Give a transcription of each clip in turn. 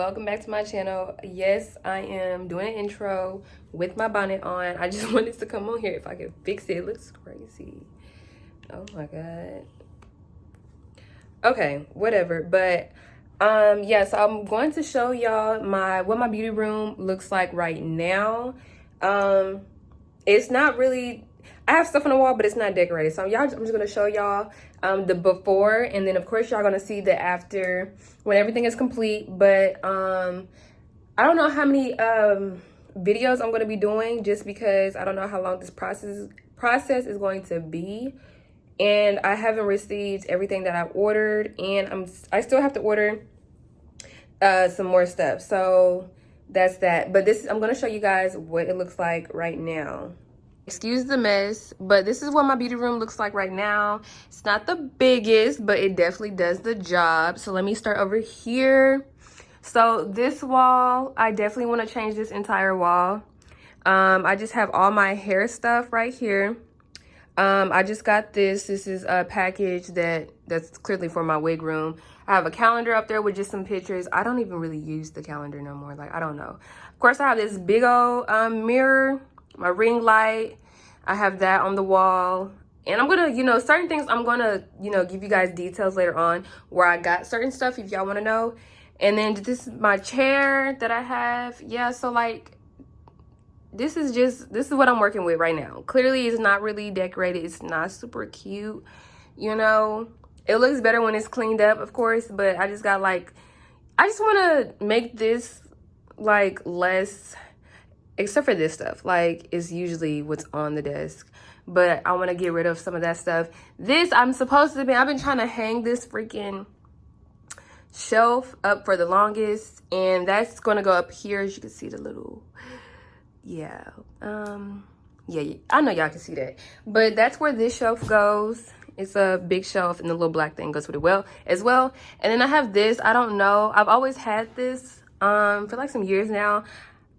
welcome back to my channel. Yes, I am doing an intro with my bonnet on. I just wanted to come on here if I could fix it. It looks crazy. Oh my god. Okay, whatever. But yeah, so I'm going to show y'all what my beauty room looks like right now. It's not really, I have stuff on the wall, but it's not decorated. So I'm just gonna show y'all the before, and then of course y'all gonna see the after when everything is complete. But I don't know how many videos I'm gonna be doing, just because I don't know how long this process is going to be, and I haven't received everything that I've ordered, and I still have to order some more stuff. So that's that. But I'm gonna show you guys what it looks like right now. Excuse the mess, but this is what my beauty room looks like right now. It's not the biggest, but it definitely does the job. So let me start over here. So this wall, I definitely want to change this entire wall. I just have all my hair stuff right here. I just got this. This is a package that's clearly for my wig room. I have a calendar up there with just some pictures. I don't even really use the calendar no more. Like, I don't know. Of course, I have this big old mirror, my ring light. I have that on the wall. And I'm gonna, certain things I'm gonna, give you guys details later on where I got certain stuff if y'all want to know. And then this is my chair that I have. Yeah, so like, this is what I'm working with right now. Clearly it's not really decorated. It's not super cute, It looks better when it's cleaned up, of course, but I just got like, I just want to make this like less, except for this stuff, like it's usually what's on the desk, but I want to get rid of some of that stuff. I've been trying to hang this freaking shelf up for the longest, and that's going to go up here. As you can see, the little, yeah, I know y'all can see that, but that's where this shelf goes. It's a big shelf, and the little black thing goes with it as well. And then I have this. I don't know, I've always had this for like some years now.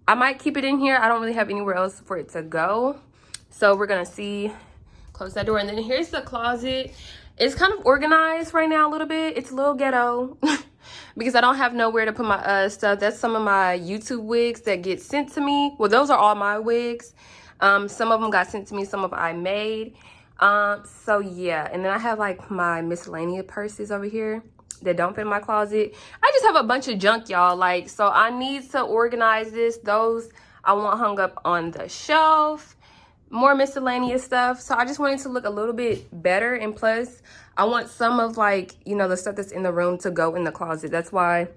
I might keep it in here. I don't really have anywhere else for it to go, so we're gonna see. Close that door. And then here's the closet. It's kind of organized right now a little bit. It's a little ghetto because I don't have nowhere to put my stuff. That's some of my YouTube wigs that get sent to me. Well, those are all my wigs. Some of them got sent to me, some of them I made. So yeah, and then I have like my miscellaneous purses over here that don't fit in my closet. I just have a bunch of junk, y'all. Like, so I need to organize this. Those I want hung up on the shelf. More miscellaneous stuff. So I just want it to look a little bit better, and plus I want some of like, the stuff that's in the room to go in the closet. That's why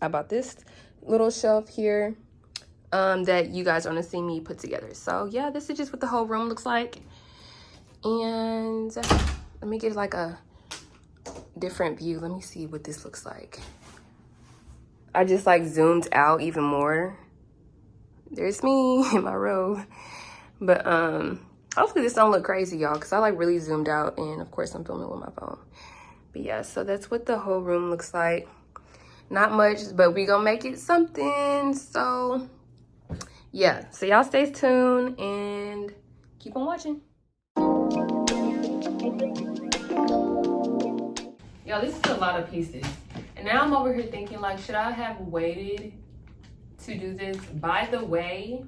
I bought this little shelf here that you guys are gonna see me put together. So yeah, this is just what the whole room looks like. And let me get like a different view. Let me see what this looks like. I just like zoomed out even more. There's me in my robe. But hopefully this don't look crazy, y'all, because I like really zoomed out, and of course I'm filming with my phone. But yeah, so that's what the whole room looks like. Not much, but we gonna make it something. So yeah, so y'all stay tuned and keep on watching. Yo, this is a lot of pieces, and now I'm over here thinking like, should I have waited to do this? By the way,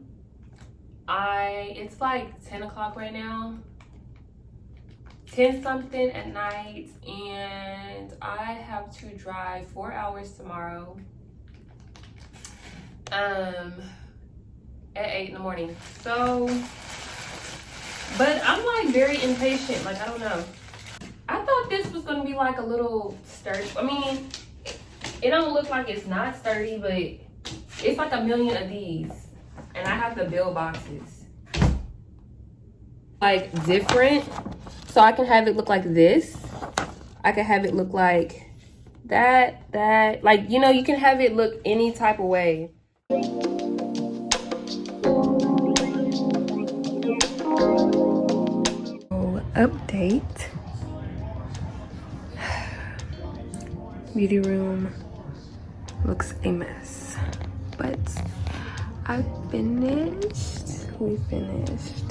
it's like 10 o'clock right now, 10 something at night, and I have to drive 4 hours tomorrow at 8 in the morning. So, but I'm like very impatient. Like, I don't know, I thought this was gonna be like a little sturdy. I mean, it don't look like it's not sturdy, but it's like a million of these. And I have the bill boxes like different, so I can have it look like this. I can have it look like that, like, you can have it look any type of way. Update. Beauty room looks a mess, but I finished. We finished.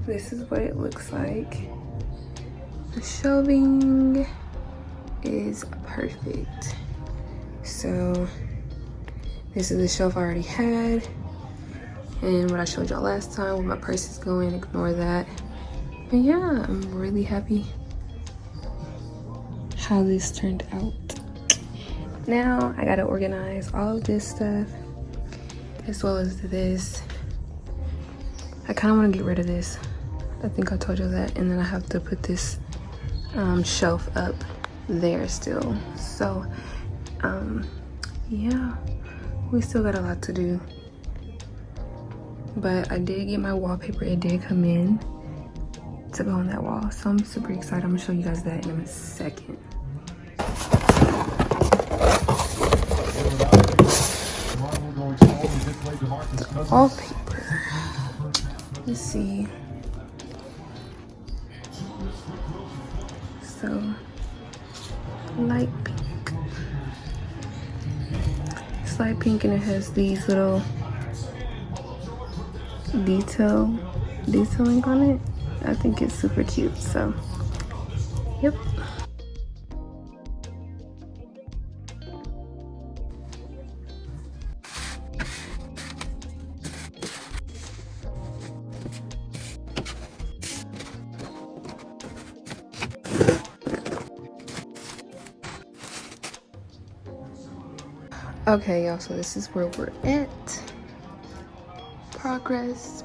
This is what it looks like. The shelving is perfect. So this is the shelf I already had. And what I showed y'all last time where my purse is going, ignore that. But yeah, I'm really happy how this turned out. Now I gotta organize all of this stuff as well as this. I kind of want to get rid of this. I think I told you that. And then I have to put this shelf up there still. So yeah, we still got a lot to do. But I did get my wallpaper. It did come in to go on that wall. So I'm super excited. I'm gonna show you guys that in a second. Wallpaper. Let's see. So light pink. It's light pink and it has these little detailing on it. I think it's super cute. So yep. Okay, y'all, so this is where we're at. Progress.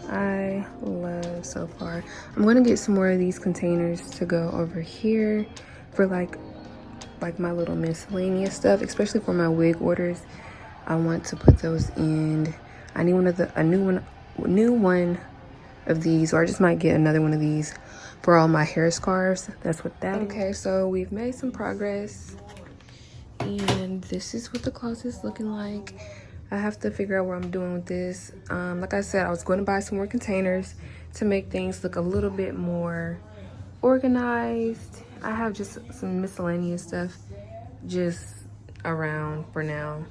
I love so far. I'm gonna get some more of these containers to go over here for like my little miscellaneous stuff, especially for my wig orders. I want to put those in. I need a new one of these, or I just might get another one of these for all my hair scarves. That's what that is. Okay, so we've made some progress. And this is what the closet is looking like. I have to figure out what I'm doing with this. Like I said, I was going to buy some more containers to make things look a little bit more organized. I have just some miscellaneous stuff just around for now,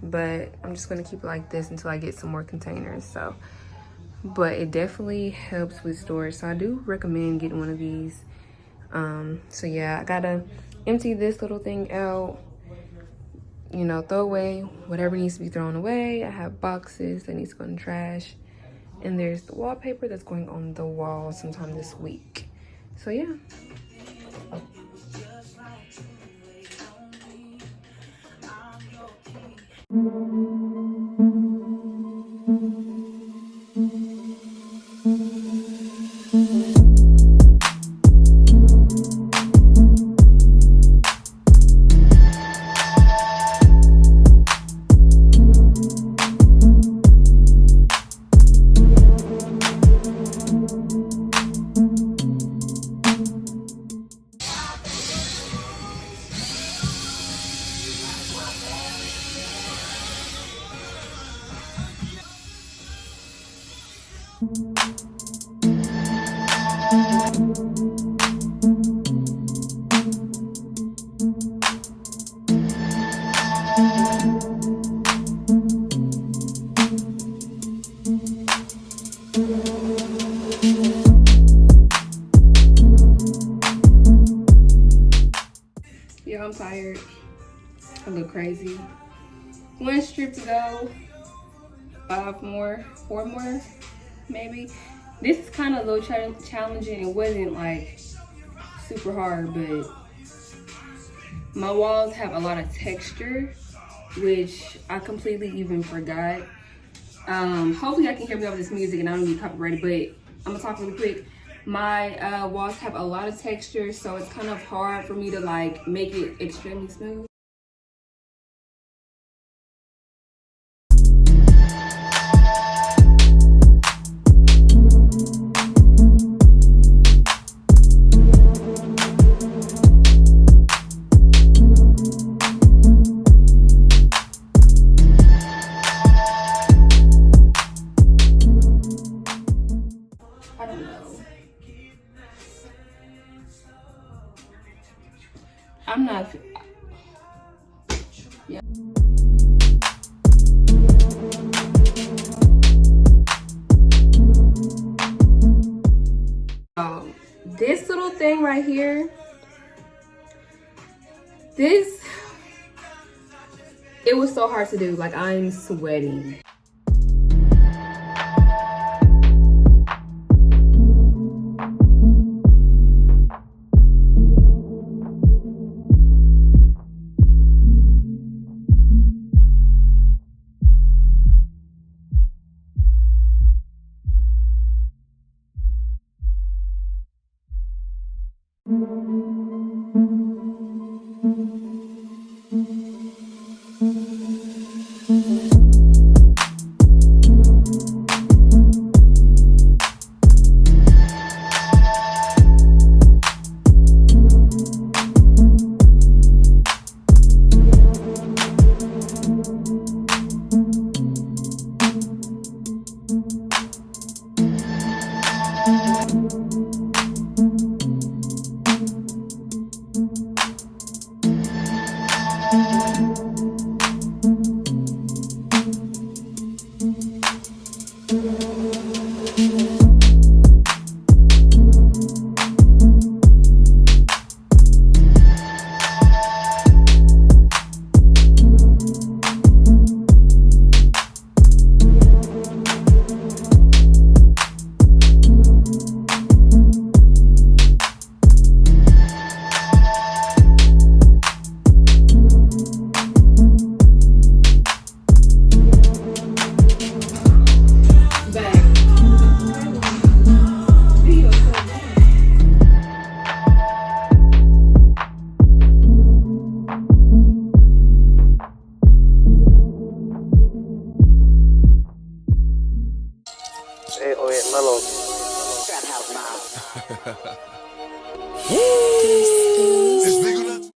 but I'm just going to keep it like this until I get some more containers. So, but it definitely helps with storage, so I do recommend getting one of these. So yeah, I gotta empty this little thing out, you know, throw away whatever needs to be thrown away. I have boxes that needs to go in the trash, and there's the wallpaper that's going on the wall sometime this week. So yeah. Yeah, I'm tired. I look crazy. One strip to go. 4 more, maybe. This is kind of a little challenging. It wasn't like super hard, but my walls have a lot of texture, which I completely even forgot. Hopefully I can hear me over this music and I don't get copyrighted, but I'm gonna talk really quick. My walls have a lot of texture, so it's kind of hard for me to like make it extremely smooth. I don't know. I'm not. Yeah. This little thing right here, This, it was so hard to do. Like, I'm sweating. Mellow. Trap house mom.